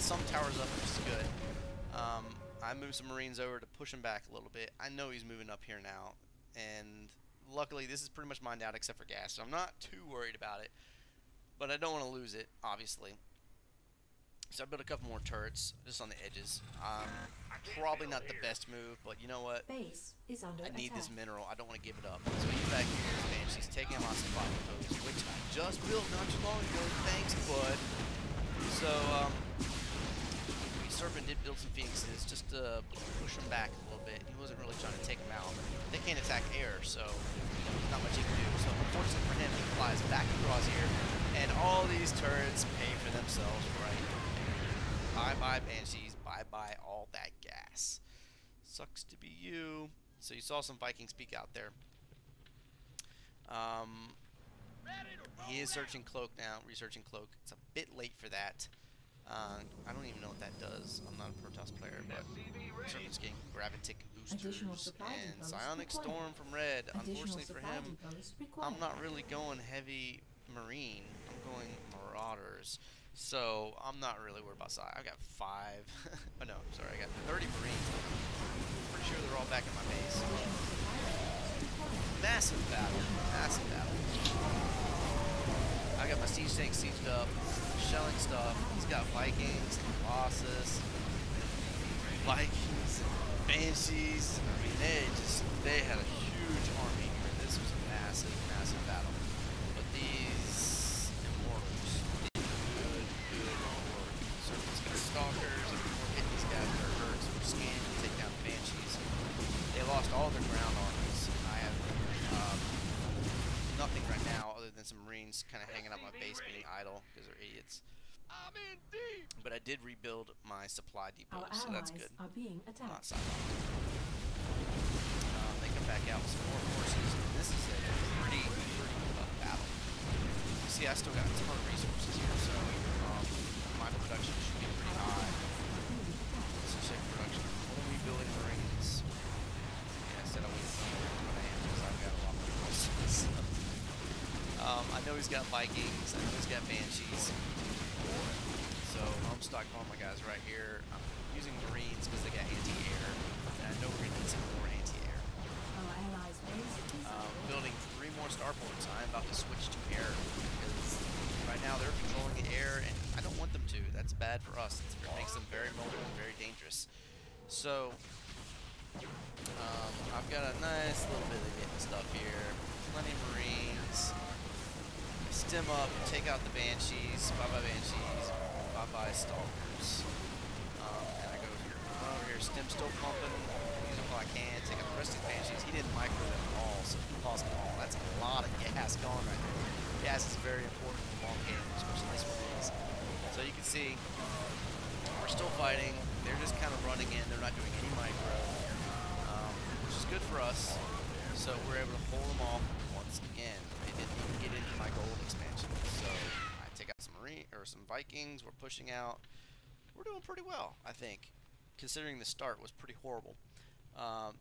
some towers up, which is good. I moved some Marines over to push him back a little bit. I know he's moving up here now, and luckily this is pretty much mined out except for gas, so I'm not too worried about it. But I don't want to lose it, obviously. So I built a couple more turrets just on the edges. Probably not the best move, but you know what? Base is under I need attack. this mineral. I don't want to give it up. So he's back here. Banshee's taking him on supply post, which I just built not too long ago. Thanks, bud. So Serpent did build some Phoenixes just to push him back a little bit. He wasn't really trying to take him out. They can't attack air, so there's not much he can do. So unfortunately for him, he flies back across here, and all these turrets pay for themselves right now. Bye-bye, Banshees. Bye-bye, all that gas. Sucks to be you. So you saw some Vikings peek out there. He is searching Cloak now, researching Cloak. It's a bit late for that. I don't even know what that does. I'm not a Protoss player, but Serpent's getting Gravitic boosters and Psionic Storm from Red. Unfortunately for him, I'm not really going heavy Marine. I'm going Marauders. So I'm not really worried about size. I got 5. Oh no, sorry, I got 30 Marines. Pretty sure they're all back in my base. Massive battle. Massive battle. I got my siege tank sieged up, shelling stuff. He's got Vikings, Colossus, Vikings, Banshees. I mean, they had a huge army here. This was a massive, massive battle. But these Immortals, good work. Serpent's got Stalkers, and we're hitting these guys with our herds. We're scanning to take down the Banshees. They lost all their ground armies. I have nothing right now other than some Marines kind of hanging out my base being idle because they're idiots. I'm in deep. But I did rebuild my supply depot, Our so that's good. allies are being Not attacked. sidelocked. They come back out with some more forces. This is a pretty tough battle. You see, I still got a ton of resources here, so my production should be pretty high. Let's just check production. Only building Marines. Yeah, I said I wouldn't build my because I've got a lot more resources. I know he's got Vikings. I know he's got Banshees. So I'm stockpiling my guys right here. I'm using Marines because they got anti-air, and I know we're going to need some more anti-air. Our allies' base is under Building 3 more starports. I'm about to switch to air because right now they're controlling the air, and I don't want them to. That's bad for us. It makes them very mobile and very dangerous. So I've got a nice little bit of getting stuff here. Plenty of Marines. Stem up, take out the Banshees. Bye-bye Banshees. Bye-bye Stalkers. And I go here. Over here, stem still pumping. Use them while I can. Take out the rest of these Banshees. He didn't micro them at all, so he lost them all. That's a lot of gas going right there. Gas is very important in the long game, especially this one is. So you can see, we're still fighting. They're just kind of running in. They're not doing any micro, which is good for us. So we're able to hold them off once again. They didn't even get into my gold expansion. So I take out some Vikings. We're pushing out. We're doing pretty well, I think, considering the start was pretty horrible.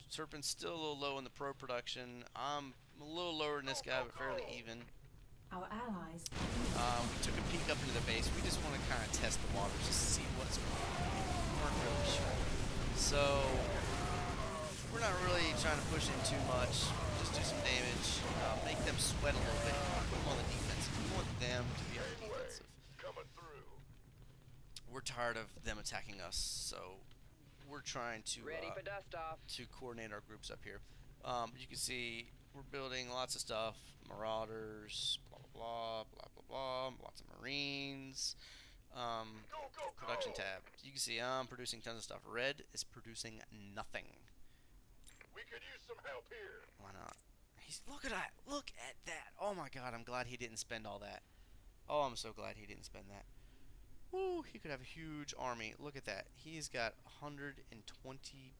Serpent's still a little low in the pro production. I'm a little lower than this guy, but fairly even. Our allies. We took a peek up into the base. We just want to kind of test the waters, just to see what's going on. We weren't really sure. So we're not really trying to push in too much. Just do some damage, make them sweat a little bit, put them on the defense. We want them to be on the defensive. Coming through. We're tired of them attacking us, so we're trying to Ready for dust off. to coordinate our groups up here. You can see we're building lots of stuff, Marauders, blah blah blah blah blah blah, lots of Marines. Production tab. You can see I'm producing tons of stuff. Red is producing nothing. We could use some help here. Why not? Look at that! Look at that! Oh my God! I'm glad he didn't spend all that. Oh, I'm so glad he didn't spend that. Woo! He could have a huge army. Look at that. He's got 120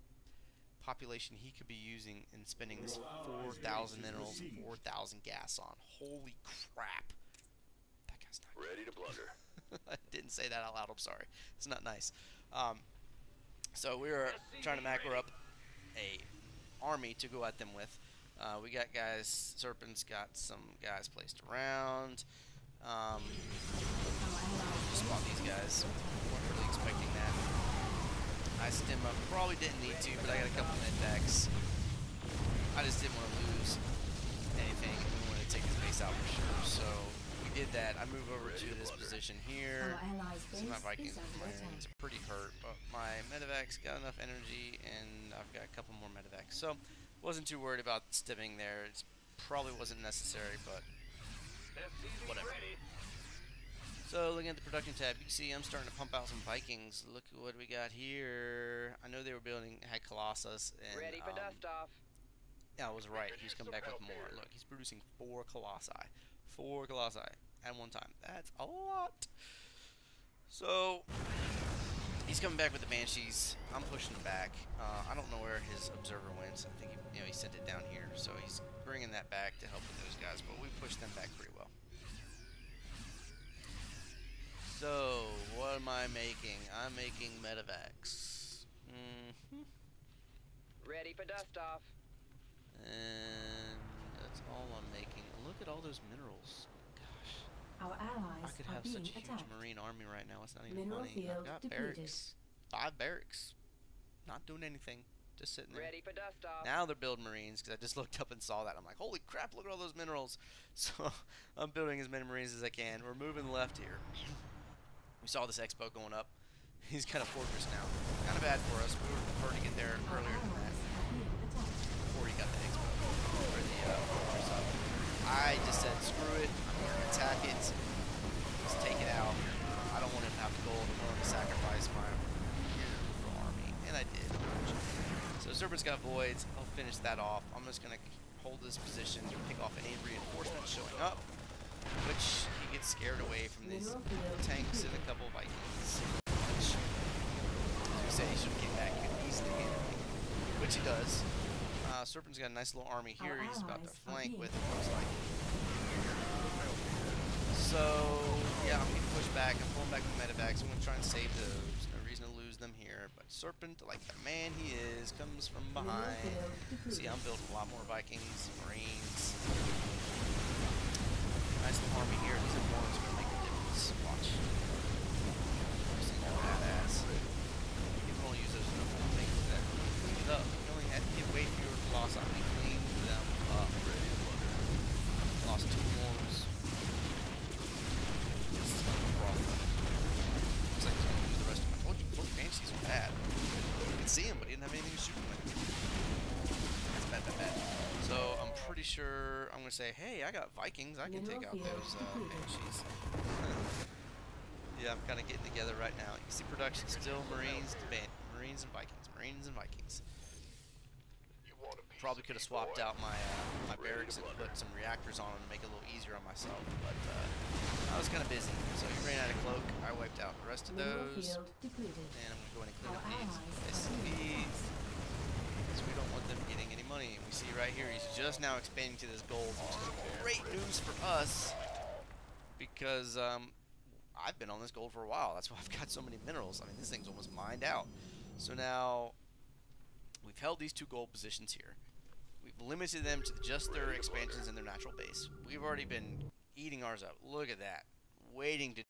population he could be using and spending this 4,000 minerals and 4,000 gas on. Holy crap! That guy's not good. Ready to blunder. I didn't say that out loud. I'm sorry. It's not nice. So we were trying to macro up a army to go at them with. We got guys. Serpent's got some guys placed around. Just bought these guys. Weren't really expecting that. I stim up. Probably didn't need to, but I got a couple med-backs. I just didn't want to lose anything. We wanted to take this base out for sure. So we did that. I move over to this position here. See, my Vikings are pretty hurt, but my medevac's got enough energy, and I've got a couple more medevacs. So wasn't too worried about stimming there. It probably wasn't necessary, but whatever. So looking at the production tab, you can see I'm starting to pump out some Vikings. Look at what we got here. I know they were had Colossus, and ready for dust off. yeah, I was right. He's coming back with more. Look, he's producing 4 Colossi. 4 Colossi at one time. That's a lot. So he's coming back with the Banshees. I'm pushing him back. I don't know where his observer went. I think he sent it down here. So he's bringing that back to help with those guys. But we pushed them back pretty well. So what am I making? I'm making medevacs. Ready for dust off. And that's all I'm making. Look at all those minerals. Gosh. Our allies I could are have being such a huge attacked. marine army right now. It's not even Mineral funny. I've field got depleted. barracks. 5 barracks. Not doing anything. Just sitting there. Ready for dust off. Now they're building marines because I just looked up and saw that. I'm like, holy crap, look at all those minerals. So I'm building as many marines as I can. We're moving left here. We saw this expo going up. He's got a fortress now. Kind of bad for us. We would prefer to get there earlier than that. Before he got the expo. Or the fortress up. I just said, screw it. I'm going to attack it. Let's take it out. I don't want him to have gold. I'm willing to sacrifice my army. And I did. So Serpent's got voids. I'll finish that off. I'm just going to hold this position to pick off any reinforcements showing up. Which he gets scared away from these tanks and a couple of Vikings. Which, as we say, he should have came back easily handle me. Which he does. Serpent's got a nice little army here. He's about to flank with, it looks like. So, yeah, I'm going to push back. I'm pulling back the medevacs. I'm going to try and save those. No reason to lose them here. But Serpent, like the man he is, comes from behind. See, I'm building a lot more Vikings, Marines. Nice little army here. These Immortals are going to make a difference. Watch. See how badass. You can only use those things that clean it up. You only had to get way fewer Colossi. We cleaned them up. Lost 2 Immortals. Looks like he's going to use the rest of them. I told you, both Banshees were bad. You could see him, but he didn't have anything to shoot him with. That's bad, bad, bad. So I'm pretty sure I'm gonna say, hey, I got Vikings. I can take out those Banshees. Yeah, I'm kind of getting together right now. You see production still Marines, Marines and Vikings, Marines and Vikings. Probably could have swapped out my my barracks and put some reactors on them to make it a little easier on myself, but I was kind of busy. So he ran out of cloak. I wiped out the rest of those, and I'm gonna go in and clean up these SCVs. So we don't want them getting any money. We see right here, he's just now expanding to this gold, which is great news for us because I've been on this gold for a while. That's why I've got so many minerals. I mean, this thing's almost mined out. So now we've held these 2 gold positions here. We've limited them to just their expansions in their natural base. We've already been eating ours up. Look at that. Waiting to